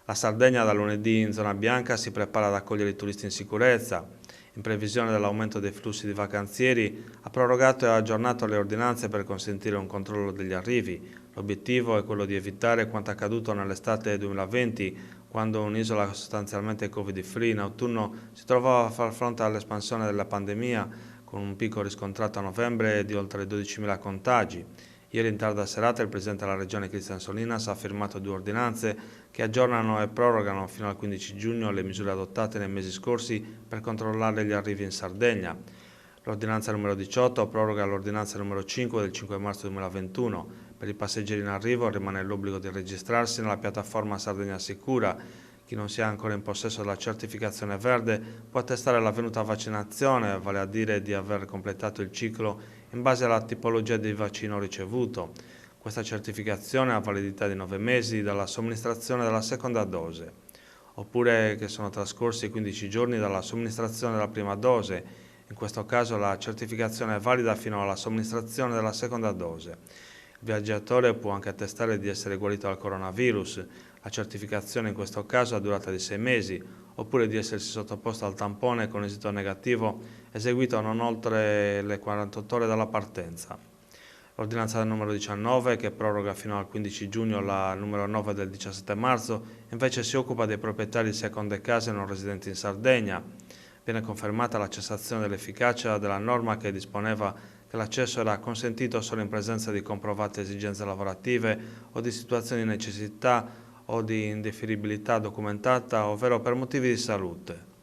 La Sardegna da lunedì in zona bianca si prepara ad accogliere i turisti in sicurezza. In previsione dell'aumento dei flussi di vacanzieri, ha prorogato e aggiornato le ordinanze per consentire un controllo degli arrivi. L'obiettivo è quello di evitare quanto accaduto nell'estate 2020, quando un'isola sostanzialmente Covid-free in autunno si trovava a far fronte all'espansione della pandemia, con un picco riscontrato a novembre di oltre 12.000 contagi. Ieri in tarda serata il Presidente della Regione Christian Solinas ha firmato 2 ordinanze che aggiornano e prorogano fino al 15 giugno le misure adottate nei mesi scorsi per controllare gli arrivi in Sardegna. L'ordinanza numero 18 proroga l'ordinanza numero 5 del 5 marzo 2021. Per i passeggeri in arrivo rimane l'obbligo di registrarsi nella piattaforma Sardegna Sicura. Chi non sia ancora in possesso della certificazione verde può attestare l'avvenuta vaccinazione, vale a dire di aver completato il ciclo in base alla tipologia di vaccino ricevuto. Questa certificazione ha validità di 9 mesi dalla somministrazione della seconda dose, oppure che sono trascorsi 15 giorni dalla somministrazione della prima dose. In questo caso la certificazione è valida fino alla somministrazione della seconda dose. Il viaggiatore può anche attestare di essere guarito dal coronavirus. La certificazione in questo caso ha durata di 6 mesi, oppure di essersi sottoposto al tampone con esito negativo eseguito non oltre le 48 ore dalla partenza. L'ordinanza numero 19, che proroga fino al 15 giugno la numero 9 del 17 marzo, invece si occupa dei proprietari di seconde case non residenti in Sardegna. Viene confermata la cessazione dell'efficacia della norma che disponeva che l'accesso era consentito solo in presenza di comprovate esigenze lavorative o di situazioni di necessità o di indefferibilità documentata, ovvero per motivi di salute.